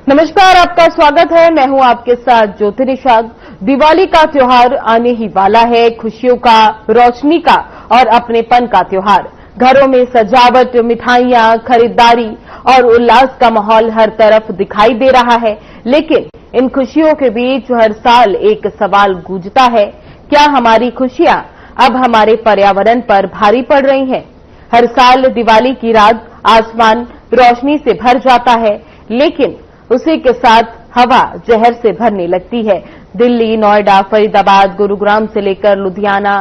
नमस्कार, आपका स्वागत है। मैं हूं आपके साथ ज्योति निषाद। दिवाली का त्योहार आने ही वाला है। खुशियों का, रोशनी का और अपनेपन का त्योहार। घरों में सजावट, मिठाइयां, खरीदारी और उल्लास का माहौल हर तरफ दिखाई दे रहा है। लेकिन इन खुशियों के बीच हर साल एक सवाल गूंजता है, क्या हमारी खुशियां अब हमारे पर्यावरण पर भारी पड़ रही हैं? हर साल दिवाली की रात आसमान रोशनी से भर जाता है, लेकिन उसी के साथ हवा जहर से भरने लगती है। दिल्ली, नोएडा, फरीदाबाद, गुरुग्राम से लेकर लुधियाना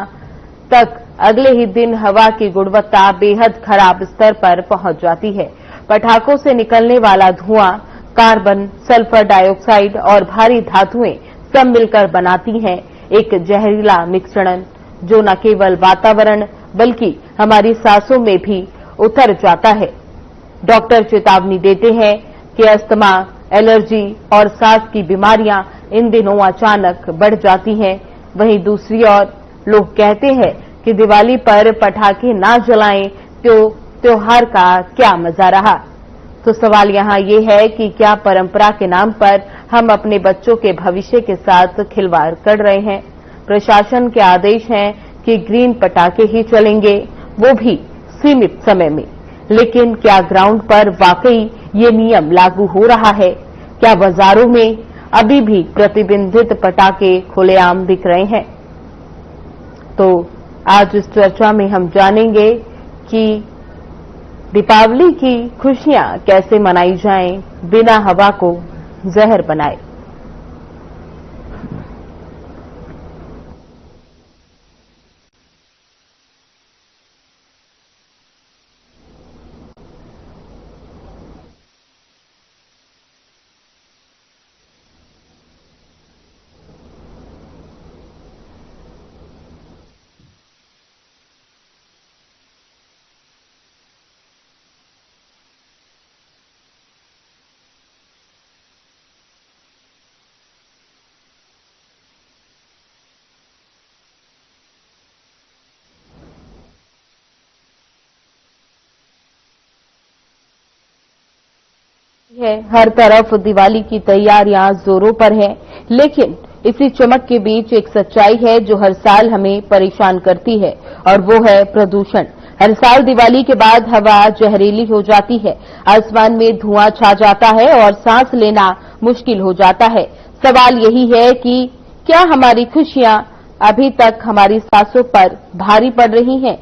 तक अगले ही दिन हवा की गुणवत्ता बेहद खराब स्तर पर पहुंच जाती है। पटाखों से निकलने वाला धुआं, कार्बन, सल्फर डाइऑक्साइड और भारी धातुएं सब मिलकर बनाती हैं एक जहरीला मिश्रण, जो न केवल वातावरण बल्कि हमारी सांसों में भी उतर जाता है। डॉक्टर चेतावनी देते हैं कि अस्थमा, एलर्जी और सांस की बीमारियां इन दिनों अचानक बढ़ जाती हैं। वहीं दूसरी ओर लोग कहते हैं कि दिवाली पर पटाखे ना जलाएं तो त्योहार का क्या मजा रहा। तो सवाल यहाँ ये है कि क्या परंपरा के नाम पर हम अपने बच्चों के भविष्य के साथ खिलवाड़ कर रहे हैं? प्रशासन के आदेश हैं कि ग्रीन पटाखे ही चलेंगे, वो भी सीमित समय में। लेकिन क्या ग्राउंड पर वाकई ये नियम लागू हो रहा है? क्या बाजारों में अभी भी प्रतिबंधित पटाखे खुलेआम दिख रहे हैं? तो आज इस चर्चा में हम जानेंगे कि दीपावली की खुशियां कैसे मनाई जाएं बिना हवा को जहर बनाए। हर तरफ दिवाली की तैयारियां जोरों पर हैं, लेकिन इसी चमक के बीच एक सच्चाई है जो हर साल हमें परेशान करती है, और वो है प्रदूषण। हर साल दिवाली के बाद हवा जहरीली हो जाती है, आसमान में धुआं छा जाता है और सांस लेना मुश्किल हो जाता है। सवाल यही है कि क्या हमारी खुशियां अभी तक हमारी सांसों पर भारी पड़ रही हैं?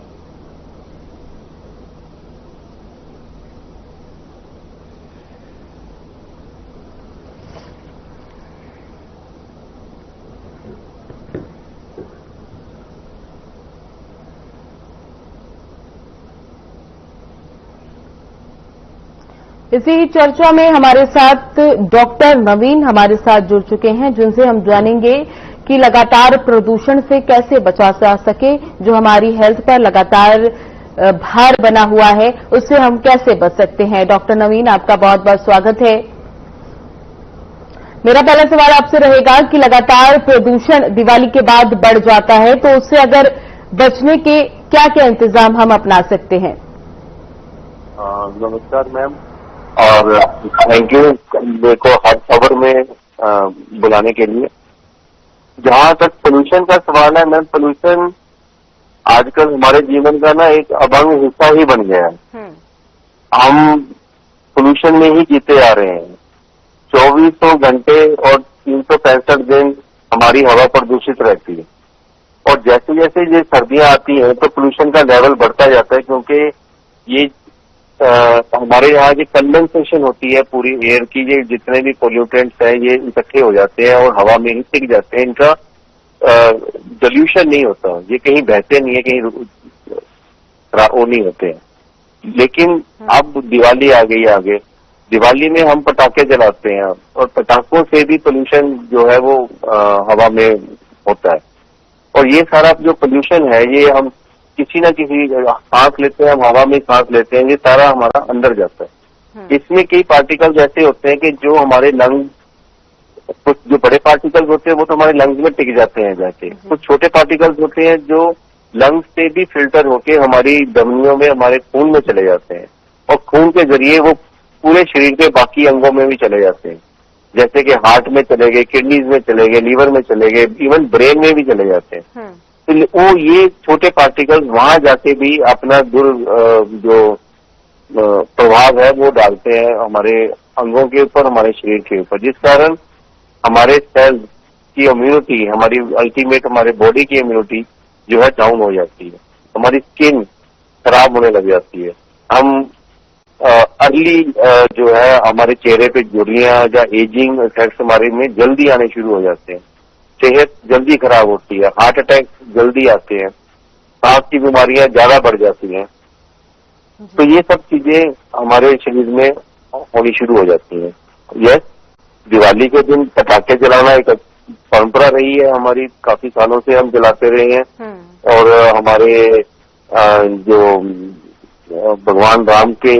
इसी चर्चा में हमारे साथ डॉक्टर नवीन हमारे साथ जुड़ चुके हैं, जिनसे हम जानेंगे कि लगातार प्रदूषण से कैसे बचा जा सके, जो हमारी हेल्थ पर लगातार भार बना हुआ है, उससे हम कैसे बच सकते हैं। डॉक्टर नवीन, आपका बहुत बहुत स्वागत है। मेरा पहला सवाल आपसे रहेगा कि लगातार प्रदूषण दिवाली के बाद बढ़ जाता है, तो उससे अगर बचने के क्या क्या इंतजाम हम अपना सकते हैं? नमस्कार मैम, और थैंक यू मेरे को हर खबर में बुलाने के लिए। जहां तक पोल्यूशन का सवाल है मैम, पोल्यूशन आजकल हमारे जीवन का ना एक अभंग हिस्सा ही बन गया है। हम पोल्यूशन में ही जीते आ रहे हैं। 2400 घंटे और 365 दिन हमारी हवा प्रदूषित रहती है, और जैसे जैसे ये सर्दियां आती हैं तो पोल्यूशन का लेवल बढ़ता जाता है, क्योंकि ये हमारे यहाँ की कंडेंसेशन होती है पूरी एयर की, ये जितने भी पोल्यूटेंट्स हैं ये इकट्ठे हो जाते हैं और हवा में ही टिक जाते हैं। इनका डिल्यूशन नहीं होता, ये कहीं बहते नहीं है, कहीं वो नहीं होते हैं। लेकिन अब दिवाली आ गई आगे, दिवाली में हम पटाखे जलाते हैं और पटाखों से भी पोल्यूशन जो है वो हवा में होता है। और ये सारा जो पोल्यूशन है ये हम किसी न किसी सांस लेते हैं, हम हवा में सांस लेते हैं, ये सारा हमारा अंदर जाता है। इसमें कई पार्टिकल्स ऐसे होते हैं कि जो हमारे लंग्स, कुछ जो बड़े पार्टिकल्स होते हैं वो तो हमारे लंग्स में टिक जाते हैं जाके, कुछ छोटे पार्टिकल्स होते हैं जो लंग्स से भी फिल्टर होके हमारी धमनियों में, हमारे खून में चले जाते हैं, और खून के जरिए वो पूरे शरीर के बाकी अंगों में भी चले जाते हैं। जैसे कि हार्ट में चले गए, किडनीज में चले गए, लीवर में चले गए, इवन ब्रेन में भी चले जाते हैं। तो वो ये छोटे पार्टिकल्स वहां जाके भी अपना जो प्रभाव है वो डालते हैं हमारे अंगों के ऊपर, हमारे शरीर के ऊपर, जिस कारण हमारे सेल्स की इम्यूनिटी, हमारी अल्टीमेट हमारे बॉडी की इम्यूनिटी जो है डाउन हो जाती है, हमारी स्किन खराब होने लग जाती है। हम अर्ली जो है हमारे चेहरे पे झुर्रियां या एजिंग इफेक्ट्स हमारे में जल्दी आने शुरू हो जाते हैं, सेहत जल्दी खराब होती है, हार्ट अटैक जल्दी आते हैं, सांस की बीमारियां ज्यादा बढ़ जाती हैं। तो ये सब चीजें हमारे शरीर में होनी शुरू हो जाती हैं। यस, दिवाली के दिन पटाखे जलाना एक परंपरा रही है हमारी, काफी सालों से हम जलाते रहे हैं। और हमारे जो भगवान राम के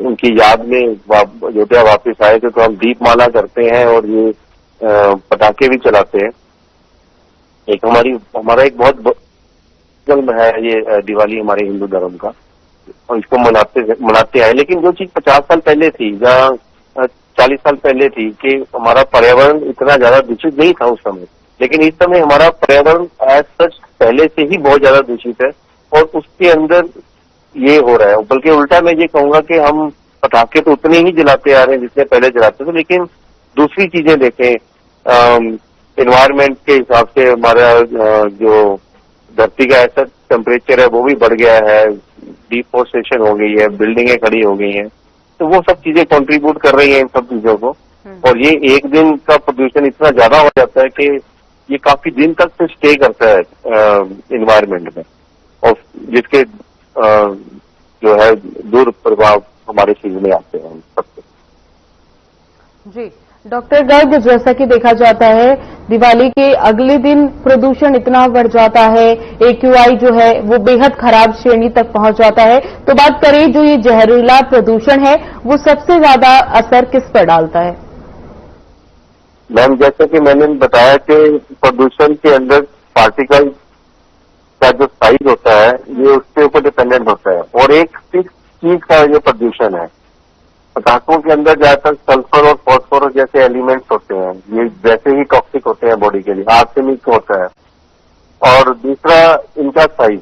उनकी याद में अयोध्या वापस आए थे, तो हम दीपमाला करते हैं और ये पटाखे भी चलाते हैं। एक हमारा एक बहुत जन्म है ये दिवाली हमारे हिंदू धर्म का, और इसको मनाते आए। लेकिन जो चीज 50 साल पहले थी या 40 साल पहले थी कि हमारा पर्यावरण इतना ज्यादा दूषित नहीं था उस समय, लेकिन इस समय हमारा पर्यावरण एज सच पहले से ही बहुत ज्यादा दूषित है और उसके अंदर ये हो रहा है। बल्कि उल्टा मैं ये कहूंगा कि हम पटाखे तो उतने ही जलाते आ रहे हैं जितने पहले जलाते थे, लेकिन दूसरी चीजें देखें, एनवायरमेंट के हिसाब से हमारा जो धरती का ऐसा टेम्परेचर है वो भी बढ़ गया है, डिफोरेस्टेशन हो गई है, बिल्डिंगें खड़ी हो गई हैं, तो वो सब चीजें कंट्रीब्यूट कर रही हैं इन सब चीजों को। और ये एक दिन का प्रदूषण इतना ज्यादा हो जाता है कि ये काफी दिन तक से स्टे करता है एनवायरमेंट में, और जिसके जो है दुष्प्रभाव हमारे शरीर में आते हैं सबसे। जी डॉक्टर गर्ग, जैसा कि देखा जाता है दिवाली के अगले दिन प्रदूषण इतना बढ़ जाता है, AQI जो है वो बेहद खराब श्रेणी तक पहुंच जाता है। तो बात करें जो ये जहरीला प्रदूषण है वो सबसे ज्यादा असर किस पर डालता है? मैम, जैसे कि मैंने बताया कि प्रदूषण के अंदर पार्टिकल का जो साइज होता है ये उसके ऊपर डिपेंडेंट होता है, और एक चीज का जो प्रदूषण है, पटाखों के अंदर ज्यादातर सल्फर और फॉस्फोरस जैसे एलिमेंट्स होते हैं, ये वैसे ही टॉक्सिक होते हैं बॉडी के लिए, आर्सेनिक होता है। और दूसरा इनका साइज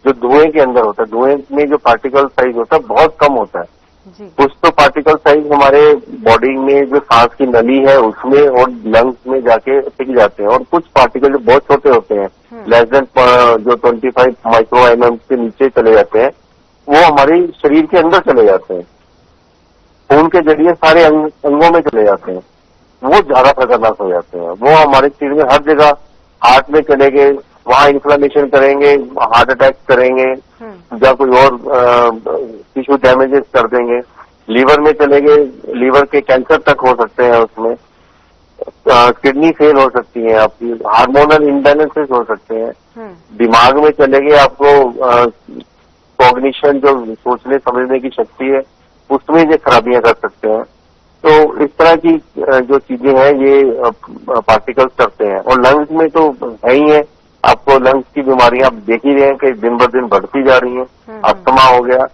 जो धुएं के अंदर होता है, धुएं में जो पार्टिकल साइज होता है बहुत कम होता है। कुछ तो पार्टिकल साइज हमारे बॉडी में जो सांस की नली है उसमें और लंग्स में जाके टिक जाते हैं, और कुछ पार्टिकल जो बहुत छोटे होते हैं, लेस देन जो 25 माइक्रो mm के नीचे चले जाते हैं, वो हमारे शरीर के अंदर चले जाते हैं, खून के जरिए सारे अंगों में चले जाते हैं, वो ज्यादा खतरनाक हो जाते हैं। वो हमारे शरीर में हर जगह, हार्ट में चले गए, वहां इन्फ्लेमेशन करेंगे, हार्ट अटैक करेंगे, या कोई और टिश्यू डैमेजेस कर देंगे। लीवर में चले गए, लीवर के कैंसर तक हो सकते हैं उसमें, किडनी फेल हो सकती है आपकी, हार्मोनल इम्बैलेंसेस हो सकते हैं, दिमाग में चले गए, आपको कॉग्निशन जो सोचने समझने की शक्ति है उसमें ये खराबियां कर सकते हैं। तो इस तरह की जो चीजें हैं ये पार्टिकल्स करते हैं। और लंग्स में तो है ही है, आपको लंग्स की बीमारियां आप देख ही रहे हैं कि दिन ब दिन बढ़ती जा रही हैं। अस्थमा हो गया,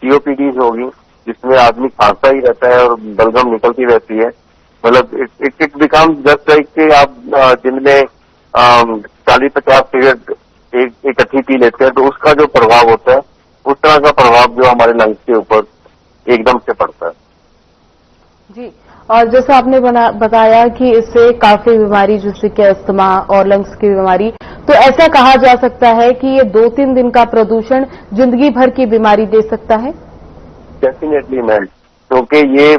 COPD होगी, जिसमें आदमी खांसता ही रहता है और बलगम निकलती रहती है। मतलब इट बिकम जस्ट लाइक कि आप दिन में 40-50 सिगरेट इकट्ठी पी लेते हैं, तो उसका जो प्रभाव होता है उस तरह का प्रभाव जो हमारे लंग्स के ऊपर एकदम से पड़ता है। जी, और जैसे आपने बताया कि इससे काफी बीमारी जैसे कि अस्थमा और लंग्स की बीमारी, तो ऐसा कहा जा सकता है कि ये 2-3 दिन का प्रदूषण जिंदगी भर की बीमारी दे सकता है? डेफिनेटली मैम, क्योंकि ये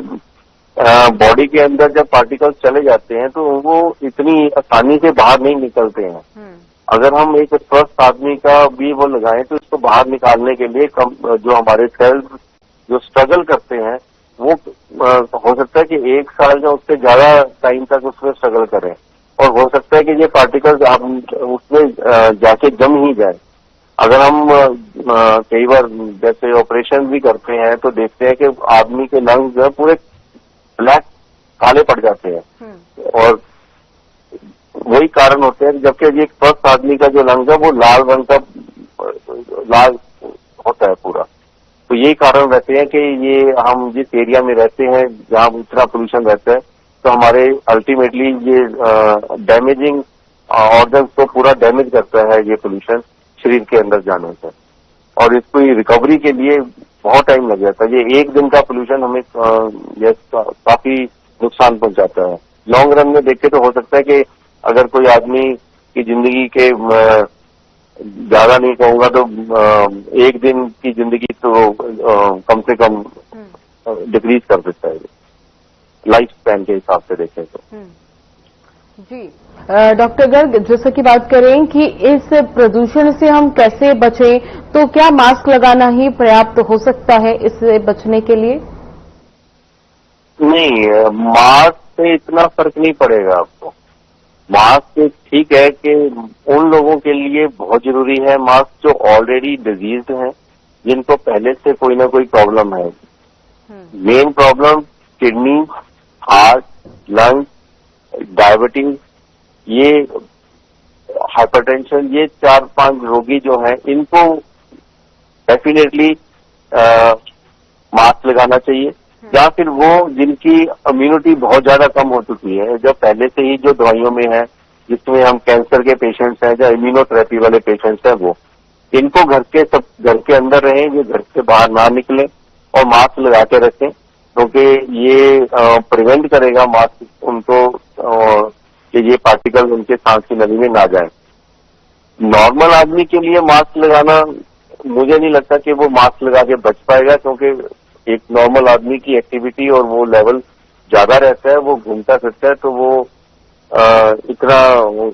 बॉडी के अंदर जब पार्टिकल्स चले जाते हैं तो वो इतनी आसानी से बाहर नहीं निकलते हैं। अगर हम एक स्वस्थ आदमी का भी वो लगाएं तो इसको बाहर निकालने के लिए जो हमारे सेल्स जो स्ट्रगल करते हैं वो हो सकता है कि 1 साल या उससे ज्यादा टाइम तक उसमें स्ट्रगल करें, और हो सकता है कि ये पार्टिकल्स आप उसमें जाके जम ही जाए। अगर हम कई बार जैसे ऑपरेशन भी करते हैं तो देखते हैं कि आदमी के लंग्स जो है पूरे ब्लैक काले पड़ जाते हैं, और वही कारण होते हैं। जबकि एक स्वस्थ आदमी का जो लंग है वो लाल रंग का लाल होता है पूरा। तो यही कारण रहते हैं कि ये हम जिस एरिया में रहते हैं जहां इतना पोल्यूशन रहता है तो हमारे अल्टीमेटली ये डैमेजिंग ऑर्गन्स को पूरा डैमेज करता है ये पोल्यूशन शरीर के अंदर जाने से, और इसको रिकवरी के लिए बहुत टाइम लग जाता है। ये एक दिन का पोल्यूशन हमें काफी नुकसान पहुंचाता है। लॉन्ग रन में देखे तो हो सकता है कि अगर कोई आदमी की जिंदगी के ज्यादा नहीं कहूंगा तो एक दिन की जिंदगी तो कम से कम डिक्रीज कर देता है लाइफ स्पैन के हिसाब से देखें तो। जी डॉक्टर गर्ग, जैसे कि बात करें कि इस प्रदूषण से हम कैसे बचें, तो क्या मास्क लगाना ही पर्याप्त हो सकता है इससे बचने के लिए? नहीं, मास्क से इतना फर्क नहीं पड़ेगा आपको। मास्क ठीक है कि उन लोगों के लिए बहुत जरूरी है मास्क जो ऑलरेडी डिजीज्ड हैं, जिनको पहले से कोई ना कोई प्रॉब्लम है। Main problem kidney, heart, lungs, diabetes, ये हाइपरटेंशन, ये 4-5 रोगी जो हैं इनको डेफिनेटली मास्क लगाना चाहिए। या फिर वो जिनकी इम्यूनिटी बहुत ज्यादा कम हो चुकी है, जो पहले से ही जो दवाइयों में है, जिसमें हम कैंसर के पेशेंट्स हैं, जो इम्यूनोथेरेपी वाले पेशेंट्स हैं, वो इनको घर के अंदर रहें, ये घर से बाहर ना निकले और मास्क लगा के रखें, क्योंकि ये प्रिवेंट करेगा मास्क उनको कि ये पार्टिकल उनके सांस की नली में ना जाए। नॉर्मल आदमी के लिए मास्क लगाना, मुझे नहीं लगता कि वो मास्क लगा के बच पाएगा, क्योंकि एक नॉर्मल आदमी की एक्टिविटी और वो लेवल ज्यादा रहता है, वो घूमता फिरता है, तो वो इतना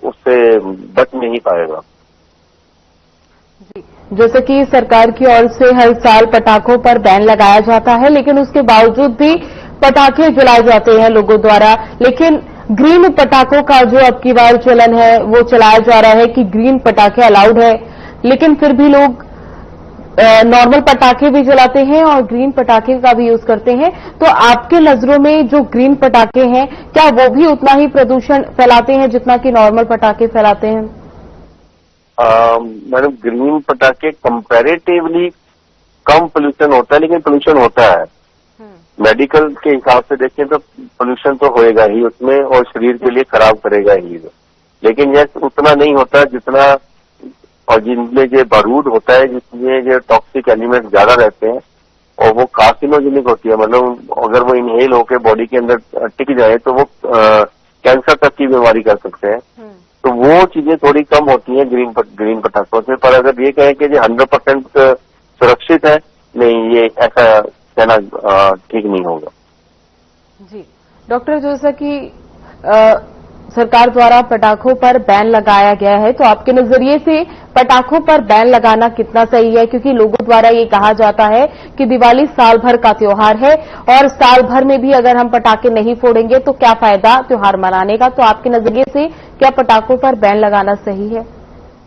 उससे बच नहीं पाएगा। जी, जैसे कि सरकार की ओर से हर साल पटाखों पर बैन लगाया जाता है, लेकिन उसके बावजूद भी पटाखे जलाए जाते हैं लोगों द्वारा। लेकिन ग्रीन पटाखों का जो अब की बार चलन है वो चलाया जा रहा है कि ग्रीन पटाखे अलाउड है, लेकिन फिर भी लोग नॉर्मल पटाखे भी जलाते हैं और ग्रीन पटाखे का भी यूज करते हैं। तो आपके नजरों में जो ग्रीन पटाखे हैं, क्या वो भी उतना ही प्रदूषण फैलाते हैं जितना कि नॉर्मल पटाखे फैलाते हैं? मैडम, ग्रीन पटाखे कंपैरेटिवली कम पोल्यूशन होता है, लेकिन पोल्यूशन होता है। मेडिकल के हिसाब से देखें तो पोल्यूशन तो होएगा ही उसमें, और शरीर के लिए खराब करेगा ही, लेकिन यह उतना नहीं होता जितना, और जिनमें ये बारूद होता है, जिसमें ये टॉक्सिक एलिमेंट ज्यादा रहते हैं और वो कार्सिनोजेनिक होती है, मतलब अगर वो इनहेल होकर बॉडी के अंदर टिक जाए तो वो कैंसर तक की बीमारी कर सकते हैं। तो वो चीजें थोड़ी कम होती हैं ग्रीन पटाखों से। पर अगर ये कहें कि 100% सुरक्षित है, नहीं, ये ऐसा कहना ठीक नहीं होगा। जी डॉक्टर, जैसा कि सरकार द्वारा पटाखों पर बैन लगाया गया है, तो आपके नजरिए से पटाखों पर बैन लगाना कितना सही है? क्योंकि लोगों द्वारा ये कहा जाता है कि दिवाली साल भर का त्योहार है और साल भर में भी अगर हम पटाखे नहीं फोड़ेंगे तो क्या फायदा त्योहार मनाने का? तो आपके नजरिए से क्या पटाखों पर बैन लगाना सही है?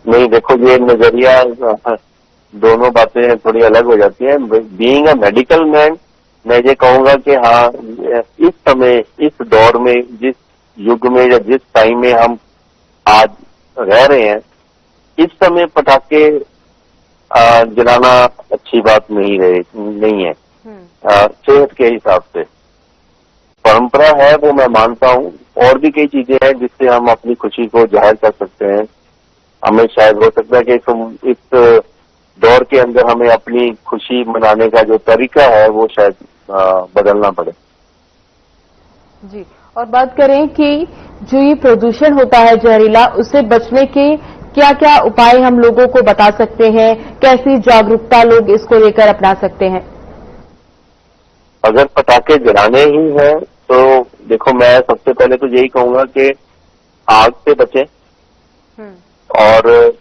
नहीं, देखो, ये नजरिया, दोनों बातें थोड़ी अलग हो जाती हैं। बीइंग अ मेडिकल मैन, मैं ये कहूंगा कि हाँ, इस समय, इस दौर में, जिस युग में या जिस टाइम में हम आज रह रहे हैं, इस समय पटाखे जलाना अच्छी बात नहीं है सेहत के हिसाब से। परंपरा है वो मैं मानता हूँ, और भी कई चीजें हैं जिससे हम अपनी खुशी को जाहिर कर सकते हैं। हमें शायद हो सकता है कि इस दौर के अंदर हमें अपनी खुशी मनाने का जो तरीका है वो शायद बदलना पड़े। जी, और बात करें कि जो ये प्रदूषण होता है जहरीला, उससे बचने के क्या क्या उपाय हम लोगों को बता सकते हैं? कैसी जागरूकता लोग इसको लेकर अपना सकते हैं? अगर पटाखे जलाने ही हैं तो देखो, मैं सबसे पहले तो यही कहूंगा कि आग से बचें, और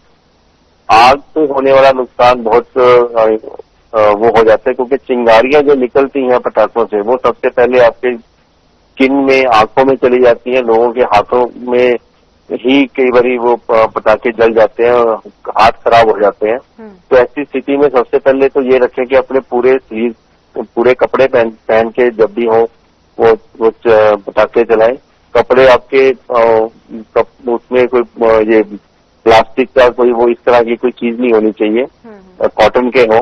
आग से होने वाला नुकसान बहुत वो हो जाता है, क्योंकि चिंगारियां जो निकलती हैं पटाखों से, वो सबसे पहले आपके स्किन में, आंखों में चली जाती हैं। लोगों के हाथों में ही कई बारी वो पटाखे जल जाते हैं और हाथ खराब हो जाते हैं। तो ऐसी स्थिति में सबसे पहले तो ये रखें कि अपने पूरे कपड़े पहन के जब भी हो वो पटाखे जलाएं। कपड़े आपके उसमें कोई ये प्लास्टिक का कोई वो इस तरह की कोई चीज नहीं होनी चाहिए, कॉटन के हो।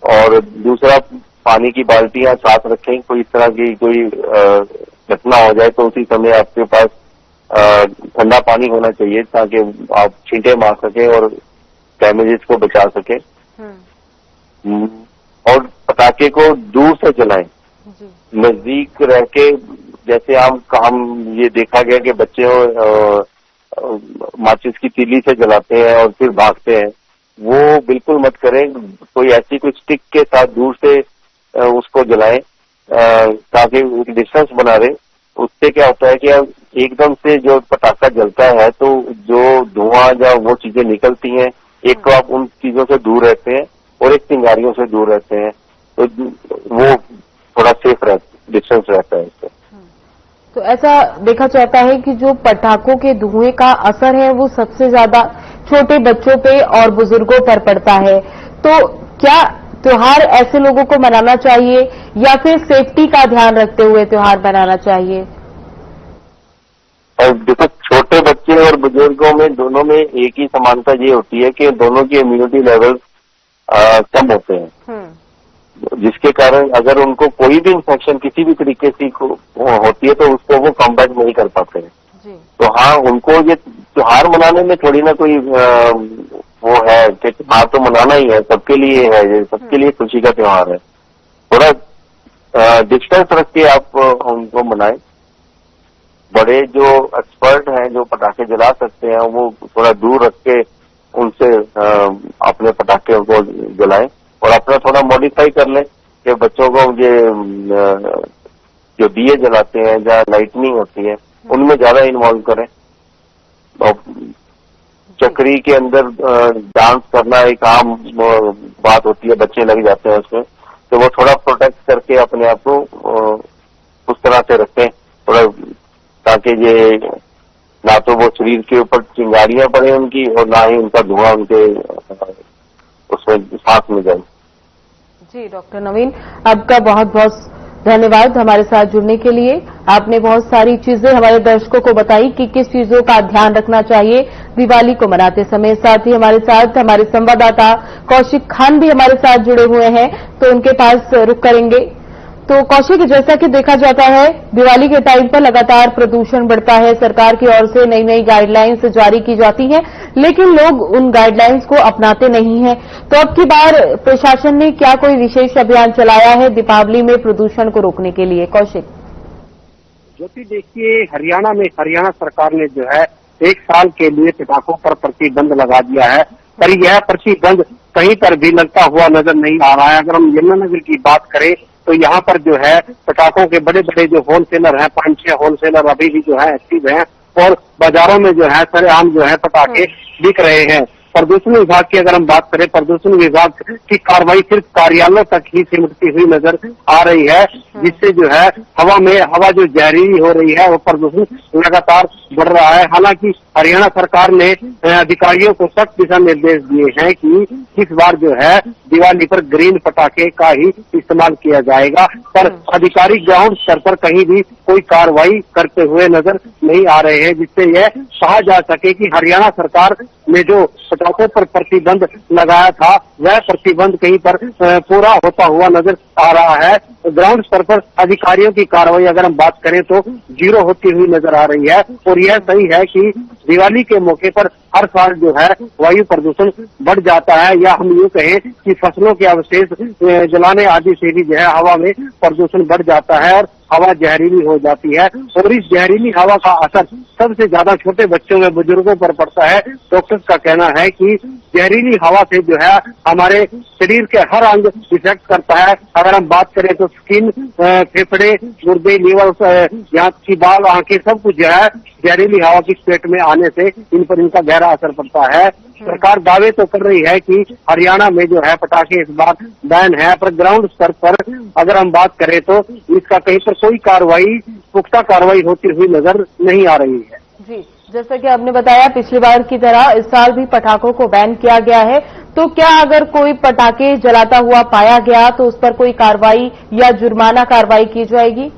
और दूसरा, पानी की बाल्टियां साथ रखें, कोई इस तरह की कोई घटना हो जाए तो उसी समय आपके पास ठंडा पानी होना चाहिए ताकि आप छींटे मार सके और डैमेजेस को बचा सके। और पटाखे को दूर से जलाएं, नजदीक रह के, जैसे हम ये देखा गया कि बच्चे माचिस की तीली से जलाते हैं और फिर भागते हैं, वो बिल्कुल मत करें। कोई ऐसी कोई स्टिक के साथ दूर से उसको जलाएं ताकि एक डिस्टेंस बना रहे। उससे क्या होता है कि एकदम से जो पटाखा जलता है तो जो धुआं या वो चीजें निकलती हैं, एक तो आप उन चीजों से दूर रहते हैं और एक चिंगारियों से दूर रहते हैं, तो वो थोड़ा सेफ डिस्टेंस रहता है इससे। तो ऐसा देखा जाता है कि जो पटाखों के धुएं का असर है वो सबसे ज्यादा छोटे बच्चों पे और बुजुर्गों पर पड़ता है। तो क्या त्योहार ऐसे लोगों को मनाना चाहिए या फिर सेफ्टी का ध्यान रखते हुए त्योहार मनाना चाहिए? देखो, छोटे बच्चे और बुजुर्गों में दोनों में एक ही समानता ये होती है कि दोनों की इम्यूनिटी लेवल कम होते हैं, जिसके कारण अगर उनको कोई भी इन्फेक्शन किसी भी तरीके से होती है तो उसको वो कॉम्बैट नहीं कर पाते हैं। तो हाँ, उनको ये त्योहार मनाने में थोड़ी ना कोई वो है कि त्योहार तो मनाना ही है, सबके लिए है, ये सबके लिए खुशी का त्योहार है। थोड़ा डिस्टेंस रख के आप उनको मनाएं। बड़े जो एक्सपर्ट हैं जो पटाखे जला सकते हैं वो थोड़ा दूर रख के उनसे अपने पटाखे को जलाएं और अपना थोड़ा मॉडिफाई कर लें कि बच्चों को ये जो दिए जलाते हैं या लाइटनिंग होती है उनमें ज्यादा इन्वॉल्व करें। और चक्री के अंदर डांस करना एक आम बात होती है, बच्चे लग जाते हैं उसमें, तो वो थोड़ा प्रोटेक्ट करके अपने आप को उस तरह से रखें थोड़ा, ताकि ये ना तो वो शरीर के ऊपर चिंगारियां पड़े उनकी और ना ही उनका धुआं उनके उसमें सांस में जाए। जी डॉक्टर नवीन, आपका बहुत बहुत धन्यवाद हमारे साथ जुड़ने के लिए। आपने बहुत सारी चीजें हमारे दर्शकों को बताई कि किस चीजों का ध्यान रखना चाहिए दिवाली को मनाते समय। साथ ही हमारे साथ हमारे संवाददाता कौशिक खान भी हमारे साथ जुड़े हुए हैं, तो उनके पास रुख करेंगे। तो कौशिक, जैसा कि देखा जाता है दिवाली के टाइम पर लगातार प्रदूषण बढ़ता है, सरकार की ओर से नई नई गाइडलाइंस जारी की जाती हैं, लेकिन लोग उन गाइडलाइंस को अपनाते नहीं हैं। तो अब की बार प्रशासन ने क्या कोई विशेष अभियान चलाया है दीपावली में प्रदूषण को रोकने के लिए? कौशिक ज्योति, देखिए हरियाणा सरकार ने जो है 1 साल के लिए पटाखों पर प्रतिबंध लगा दिया है, पर यह प्रतिबंध कहीं पर भी लगता हुआ नजर नहीं आ रहा है। अगर हम यमुनानगर की बात करें तो यहाँ पर जो है पटाखों के बड़े बड़े जो होलसेलर हैं, 5-6 होलसेलर अभी भी जो है एक्टिव हैं और बाजारों में जो है सरेआम जो है पटाखे बिक रहे हैं। प्रदूषण विभाग की अगर हम बात करें, प्रदूषण विभाग की कार्रवाई सिर्फ कार्यालयों तक ही सिमटती हुई नजर आ रही है, जिससे जो है हवा जो जहरीली हो रही है वो प्रदूषण लगातार बढ़ रहा है। हालांकि हरियाणा सरकार ने अधिकारियों को सख्त दिशा निर्देश दिए हैं कि इस बार जो है दिवाली पर ग्रीन पटाखे का ही इस्तेमाल किया जाएगा, पर अधिकारी ग्राउंड स्तर पर कहीं भी कोई कार्रवाई करते हुए नजर नहीं आ रहे हैं, जिससे यह कहा जा सके कि हरियाणा सरकार ने जो पटाखों पर प्रतिबंध लगाया था वह प्रतिबंध कहीं पर पूरा होता हुआ नजर आ रहा है। ग्राउंड स्तर पर अधिकारियों की कार्रवाई अगर हम बात करें तो 0 होती हुई नजर आ रही है। और यह सही है कि दिवाली के मौके पर हर साल जो है वायु प्रदूषण बढ़ जाता है, या हम यूँ कहें कि फसलों के अवशेष जलाने आदि से भी जो है हवा में प्रदूषण बढ़ जाता है और हवा जहरीली हो जाती है। और इस जहरीली हवा का असर सबसे ज्यादा छोटे बच्चों में बुजुर्गों पर पड़ता है। डॉक्टर्स का कहना है कि जहरीली हवा से जो है हमारे शरीर के हर अंग इफेक्ट करता है। अगर हम बात करें तो स्किन, फेफड़े, गुर्दे, लीवर, यहाँ की बाल, आंखें, सब कुछ जो है जहरीली हवा की पेट में आने से इन पर इनका गहरा असर पड़ता है। सरकार दावे तो कर रही है कि हरियाणा में जो है पटाखे इस बार बैन है, पर ग्राउंड स्तर पर अगर हम बात करें तो इसका कहीं पर कोई कार्रवाई, पुख्ता कार्रवाई होती हुई नजर नहीं आ रही है। जी, जैसा कि आपने बताया पिछली बार की तरह इस साल भी पटाखों को बैन किया गया है, तो क्या अगर कोई पटाखे जलाता हुआ पाया गया तो उस पर कोई कार्रवाई या जुर्माना कार्रवाई की जाएगी?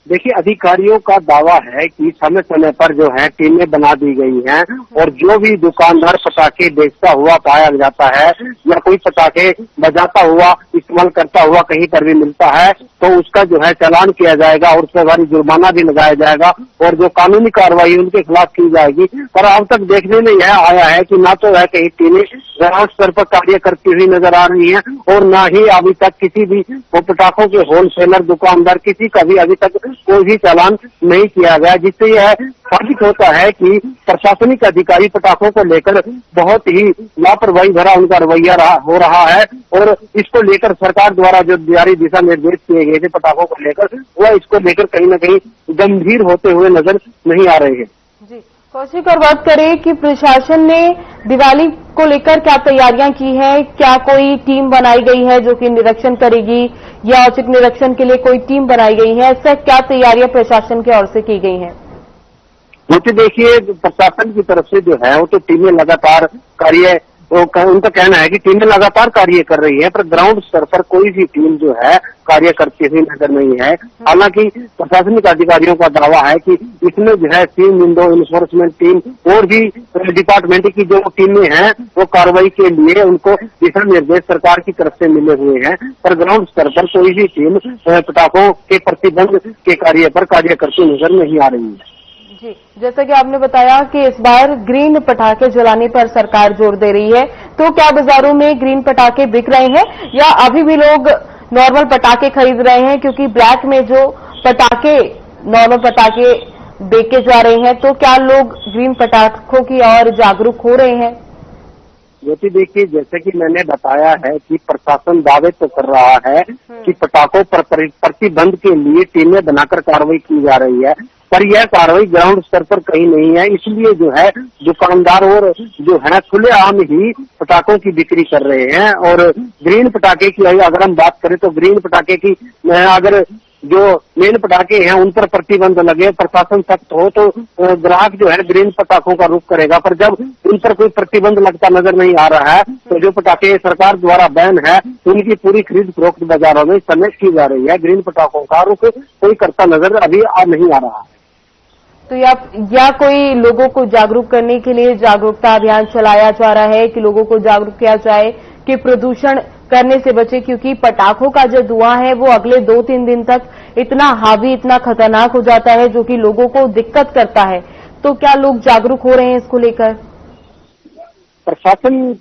देखिए, अधिकारियों का दावा है कि समय समय पर जो है टीमें बना दी गई हैं और जो भी दुकानदार पटाखे बेचता हुआ पाया जाता है या कोई पटाखे बजाता हुआ इस्तेमाल करता हुआ कहीं पर भी मिलता है तो उसका जो है चालान किया जाएगा और उस पर भारी जुर्माना भी लगाया जाएगा और जो कानूनी कार्रवाई उनके खिलाफ की जाएगी। पर अब तक देखने में यह आया है कि ना तो वह कहीं टीमें ग्राउंड स्तर पर कार्य करती हुई नजर आ रही है और ना ही अभी तक किसी भी पटाखों के होलसेलर दुकानदार किसी का भी अभी तक कोई भी चालान नहीं किया गया, जिससे यह साबित होता है कि प्रशासनिक अधिकारी पटाखों को लेकर बहुत ही लापरवाही भरा उनका रवैया हो रहा है और इसको लेकर सरकार द्वारा जो जारी दिशा निर्देश किए गए थे पटाखों को लेकर वह इसको लेकर कहीं न कहीं गंभीर होते हुए नजर नहीं आ रहे हैं। जी कौशिक, और बात करें कि प्रशासन ने दिवाली को लेकर क्या तैयारियां की हैं? क्या कोई टीम बनाई गई है जो कि निरीक्षण करेगी या औचक निरीक्षण के लिए कोई टीम बनाई गई है? ऐसा क्या तैयारियां प्रशासन की ओर से की गई हैं? मुझे देखिए, प्रशासन की तरफ से जो है वो तो टीमें लगातार उनका कहना है कि टीमें लगातार कार्य कर रही है, पर ग्राउंड स्तर पर कोई भी टीम जो है कार्य करती हुई नजर नहीं है। हालांकि प्रशासनिक अधिकारियों का दावा है कि इसमें जो है टीम विंडो इन्फोर्समेंट टीम और भी डिपार्टमेंट की जो टीमें हैं वो कार्रवाई के लिए उनको दिशा निर्देश सरकार की तरफ से मिले हुए हैं, पर ग्राउंड स्तर पर कोई भी टीम पटाखों के प्रतिबंध के कार्य पर कार्य करती नजर नहीं आ रही है। जी, जैसा कि आपने बताया कि इस बार ग्रीन पटाखे जलाने पर सरकार जोर दे रही है, तो क्या बाजारों में ग्रीन पटाखे बिक रहे हैं या अभी भी लोग नॉर्मल पटाखे खरीद रहे हैं? क्योंकि ब्लैक में जो पटाखे नॉर्मल पटाखे बेचे जा रहे हैं, तो क्या लोग ग्रीन पटाखों की ओर जागरूक हो रहे हैं? ज्योति, देखिए, जैसे कि मैंने बताया है कि प्रशासन दावे तो कर रहा है कि पटाखों पर प्रतिबंध के लिए टीमें बनाकर कार्रवाई की जा रही है, पर यह कार्रवाई ग्राउंड स्तर पर कहीं नहीं है। इसलिए जो है दुकानदार और जो है खुलेआम ही पटाखों की बिक्री कर रहे हैं। और ग्रीन पटाखे की अगर हम बात करें तो ग्रीन पटाखे की अगर जो मेन पटाखे हैं उन पर प्रतिबंध लगे, प्रशासन सख्त हो तो ग्राहक जो है ग्रीन पटाखों का रुख करेगा, पर जब उन पर कोई प्रतिबंध लगता नजर नहीं आ रहा है तो जो पटाखे सरकार द्वारा बैन है उनकी पूरी खरीद फरोख्त बाजारों में इस समय की जा रही है। ग्रीन पटाखों का रुख कोई करता नजर अभी नहीं आ रहा है। तो या कोई लोगों को जागरूक करने के लिए जागरूकता अभियान चलाया जा रहा है कि लोगों को जागरूक किया जाए कि प्रदूषण करने से बचे, क्योंकि पटाखों का जो धुआं है वो अगले 2-3 दिन तक इतना हावी, इतना खतरनाक हो जाता है जो कि लोगों को दिक्कत करता है। तो क्या लोग जागरूक हो रहे हैं इसको लेकर? प्रशासन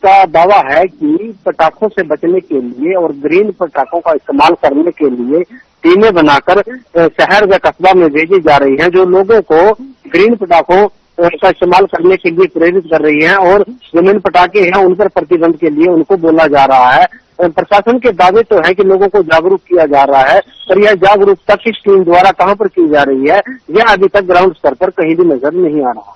का दावा है कि पटाखों से बचने के लिए और ग्रीन पटाखों का इस्तेमाल करने के लिए टीमें बनाकर शहर या कस्बा में भेजी जा रही हैं, जो लोगों को ग्रीन पटाखों का इस्तेमाल करने के लिए प्रेरित कर रही हैं और जो मेन पटाखे हैं उन पर प्रतिबंध के लिए उनको बोला जा रहा है। प्रशासन के दावे तो है कि लोगों को जागरूक किया जा रहा है, पर यह जागरूकता किस टीम द्वारा कहां पर की जा रही है यह अभी तक ग्राउंड स्तर पर कहीं भी नजर नहीं आ रहा है।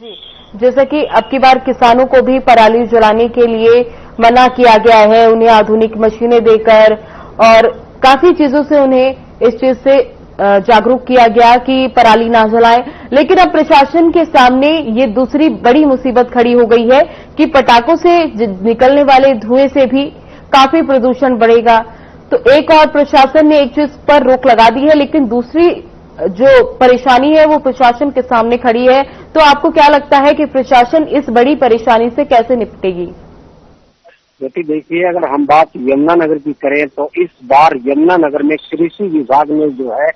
जी, जैसा कि अब की बार किसानों को भी पराली जलाने के लिए मना किया गया है, उन्हें आधुनिक मशीनें देकर और काफी चीजों से उन्हें इस चीज से जागरूक किया गया कि पराली ना जलाएं। लेकिन अब प्रशासन के सामने ये दूसरी बड़ी मुसीबत खड़ी हो गई है कि पटाखों से निकलने वाले धुएं से भी काफी प्रदूषण बढ़ेगा। तो एक और प्रशासन ने एक चीज पर रोक लगा दी है, लेकिन दूसरी जो परेशानी है वो प्रशासन के सामने खड़ी है। तो आपको क्या लगता है कि प्रशासन इस बड़ी परेशानी से कैसे निपटेगी? देखिए, अगर हम बात यमुनानगर की करें तो इस बार यमुनानगर में कृषि विभाग ने जो है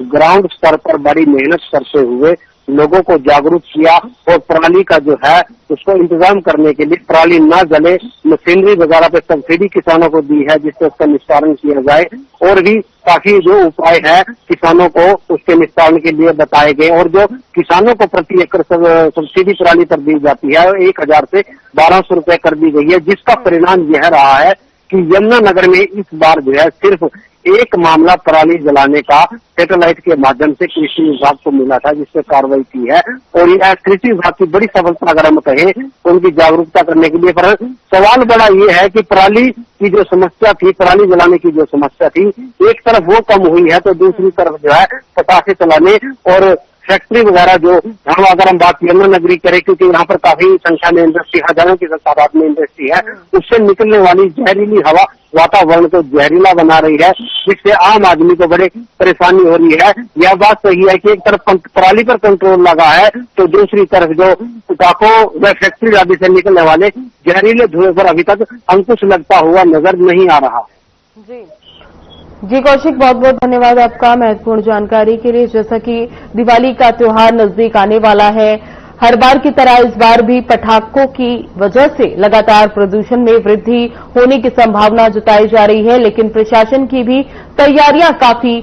ग्राउंड स्तर पर बड़ी मेहनत करते हुए लोगों को जागरूक किया और पराली का जो है उसको इंतजाम करने के लिए पराली न जले मशीनरी वगैरह पे सब्सिडी किसानों को दी है, जिससे उसका निस्तारण किया जाए। और भी काफी जो उपाय है किसानों को उसके निस्तारण के लिए बताए गए और जो किसानों को प्रति एकड़ सब्सिडी पराली पर दी जाती है 1000 से 1200 रुपए कर दी गई है, जिसका परिणाम यह रहा है कि यमुनानगर में इस बार जो है सिर्फ एक मामला पराली जलाने का सैटेलाइट के माध्यम से कृषि विभाग को मिला था, जिससे कार्रवाई की है। और यह कृषि विभाग की बड़ी सफलता अगर हम कहें उनकी जागरूकता करने के लिए। पर सवाल बड़ा ये है कि पराली की जो समस्या थी, पराली जलाने की जो समस्या थी, एक तरफ वो कम हुई है तो दूसरी तरफ जो है पटाखे चलाने और फैक्ट्री वगैरह जो हम अगर हम बात यमुना नगरी करें, क्योंकि यहाँ पर काफी संख्या में इंडस्ट्री, हजारों की तादाद में इंडस्ट्री है, उससे निकलने वाली जहरीली हवा वातावरण को जहरीला बना रही है, जिससे आम आदमी को बड़े परेशानी हो रही है। यह बात सही है कि एक तरफ पराली पर कंट्रोल लगा है, तो दूसरी तरफ जो पटाखों व फैक्ट्री आदि से निकलने वाले जहरीले धुएं पर अभी तक अंकुश लगता हुआ नजर नहीं आ रहा। जी कौशिक, बहुत बहुत धन्यवाद आपका महत्वपूर्ण जानकारी के लिए। जैसा कि दिवाली का त्योहार नजदीक आने वाला है, हर बार की तरह इस बार भी पटाखों की वजह से लगातार प्रदूषण में वृद्धि होने की संभावना जताई जा रही है, लेकिन प्रशासन की भी तैयारियां काफी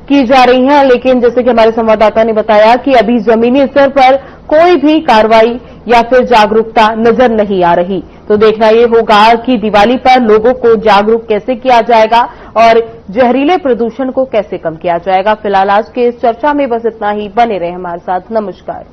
की जा रही हैं। लेकिन जैसे कि हमारे संवाददाता ने बताया कि अभी जमीनी स्तर पर कोई भी कार्रवाई या फिर जागरूकता नजर नहीं आ रही। तो देखना ये होगा कि दिवाली पर लोगों को जागरूक कैसे किया जाएगा और जहरीले प्रदूषण को कैसे कम किया जाएगा। फिलहाल आज के इस चर्चा में बस इतना ही। बने रहे हमारे साथ। नमस्कार।